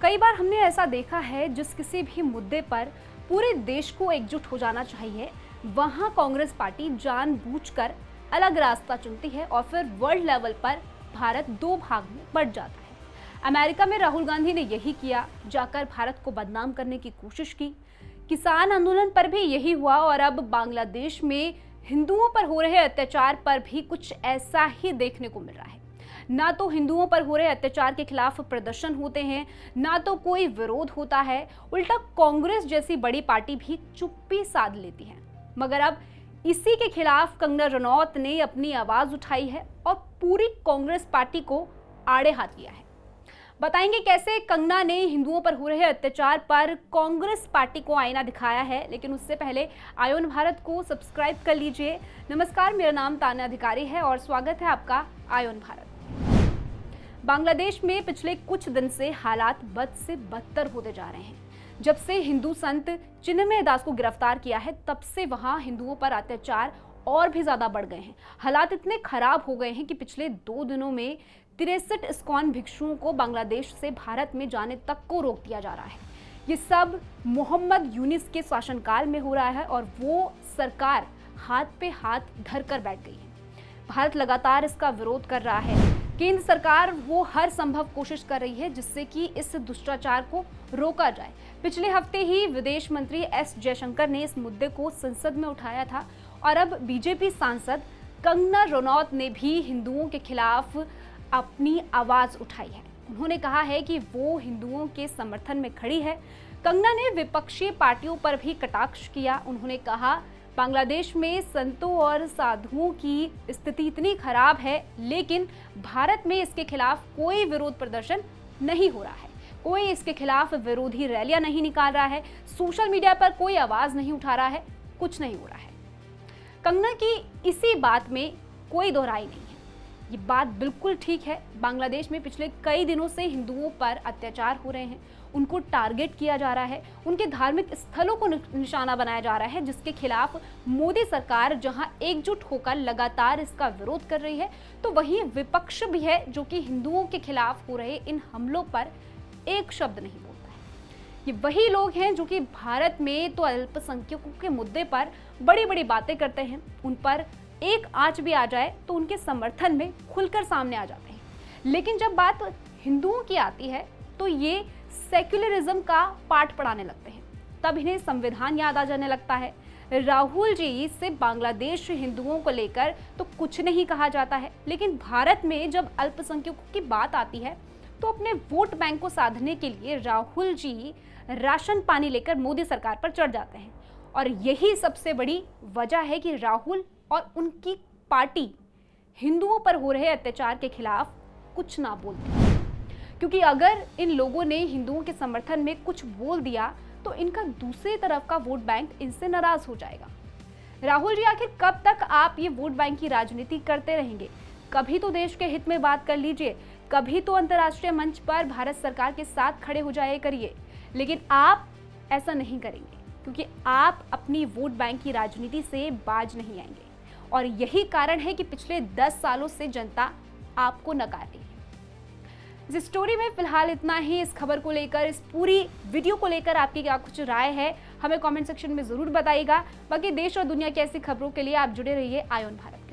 कई बार हमने ऐसा देखा है जिस किसी भी मुद्दे पर पूरे देश को एकजुट हो जाना चाहिए, वहां कांग्रेस पार्टी जानबूझकर अलग रास्ता चुनती है और फिर वर्ल्ड लेवल पर भारत दो भाग में बंट जाता है। अमेरिका में राहुल गांधी ने यही किया, जाकर भारत को बदनाम करने की कोशिश की। किसान आंदोलन पर भी यही हुआ और अब बांग्लादेश में हिंदुओं पर हो रहे अत्याचार पर भी कुछ ऐसा ही देखने को मिल रहा है। ना तो हिंदुओं पर हो रहे अत्याचार के खिलाफ प्रदर्शन होते हैं, ना तो कोई विरोध होता है। उल्टा कांग्रेस जैसी बड़ी पार्टी भी चुप्पी साध लेती है। मगर अब इसी के खिलाफ कंगना रनौत ने अपनी आवाज उठाई है और पूरी कांग्रेस पार्टी को आड़े हाथ लिया है। बताएंगे कैसे कंगना ने हिंदुओं पर हो रहे अत्याचार पर कांग्रेस पार्टी को आईना दिखाया है। लेकिन उससे पहले आयोन भारत को सब्सक्राइब कर लीजिए। नमस्कार, मेरा नाम तान्या अधिकारी है और स्वागत है आपका आयोन भारत। बांग्लादेश में पिछले कुछ दिन से हालात बद से बदतर होते जा रहे हैं। जब से हिंदू संत चिन्मय दास को गिरफ्तार किया है, तब से वहां हिंदुओं पर अत्याचार और भी ज्यादा बढ़ गए हैं। हालात इतने खराब हो गए हैं कि पिछले 2 दिनों में 63 इस्कॉन भिक्षुओं को बांग्लादेश से भारत में जाने तक को रोक दिया जा रहा है। ये सब मोहम्मद यूनिस के शासनकाल में हो रहा है और वो सरकार हाथ पे हाथ धर कर बैठ गई है। भारत लगातार इसका विरोध कर रहा है। केंद्र सरकार वो हर संभव कोशिश कर रही है जिससे कि इस दुष्टाचार को रोका जाए। पिछले हफ्ते ही विदेश मंत्री एस जयशंकर ने इस मुद्दे को संसद में उठाया था और अब बीजेपी सांसद कंगना रनौत ने भी हिंदुओं के खिलाफ अपनी आवाज उठाई है। उन्होंने कहा है कि वो हिंदुओं के समर्थन में खड़ी है। कंगना ने विपक्षी पार्टियों पर भी कटाक्ष किया। उन्होंने कहा, बांग्लादेश में संतों और साधुओं की स्थिति इतनी खराब है, लेकिन भारत में इसके खिलाफ कोई विरोध प्रदर्शन नहीं हो रहा है, कोई इसके खिलाफ विरोधी रैलियां नहीं निकाल रहा है, सोशल मीडिया पर कोई आवाज नहीं उठा रहा है, कुछ नहीं हो रहा है। कंगना की इसी बात में कोई दोहराई नहीं है। ये बात बिल्कुल ठीक है। बांग्लादेश में पिछले कई दिनों से हिंदुओं पर अत्याचार हो रहे हैं, उनको टारगेट किया जा रहा है, उनके धार्मिक स्थलों को निशाना बनाया जा रहा है, जिसके खिलाफ मोदी सरकार जहां एकजुट होकर लगातार इसका विरोध कर रही है, तो वहीं विपक्ष भी है जो कि हिंदुओं के खिलाफ हो रहे इन हमलों पर एक शब्द नहीं बोलता है। ये वही लोग हैं जो कि भारत में तो अल्पसंख्यकों के मुद्दे पर बड़ी बड़ी बातें करते हैं, उन पर एक आंच भी आ जाए तो उनके समर्थन में खुलकर सामने आ जाते हैं। लेकिन जब बात हिंदुओं की आती है तो ये सेक्युलरिज्म का पाठ पढ़ाने लगते हैं। तब इन्हें संविधान याद आ जाने लगता है। राहुल जी से बांग्लादेश हिंदुओं को लेकर तो कुछ नहीं कहा जाता है, लेकिन भारत में जब अल्पसंख्यकों की बात आती है तो अपने वोट बैंक को साधने के लिए राहुल जी राशन पानी लेकर मोदी सरकार पर चढ़ जाते हैं। और यही सबसे बड़ी वजह है कि राहुल और उनकी पार्टी हिंदुओं पर हो रहे अत्याचार के खिलाफ कुछ ना बोलती, क्योंकि अगर इन लोगों ने हिंदुओं के समर्थन में कुछ बोल दिया तो इनका दूसरी तरफ का वोट बैंक इनसे नाराज हो जाएगा। राहुल जी, आखिर कब तक आप ये वोट बैंक की राजनीति करते रहेंगे? कभी तो देश के हित में बात कर लीजिए, कभी तो अंतर्राष्ट्रीय मंच पर भारत सरकार के साथ खड़े हो जाया करिए। लेकिन आप ऐसा नहीं करेंगे, क्योंकि आप अपनी वोट बैंक की राजनीति से बाज नहीं आएंगे और यही कारण है कि पिछले 10 सालों से जनता आपको नकार रही है। इस स्टोरी में फिलहाल इतना ही। इस खबर को लेकर, इस पूरी वीडियो को लेकर आपकी क्या कुछ राय है, हमें कमेंट सेक्शन में जरूर बताइएगा। बाकी देश और दुनिया की ऐसी खबरों के लिए आप जुड़े रहिए आयोन भारत।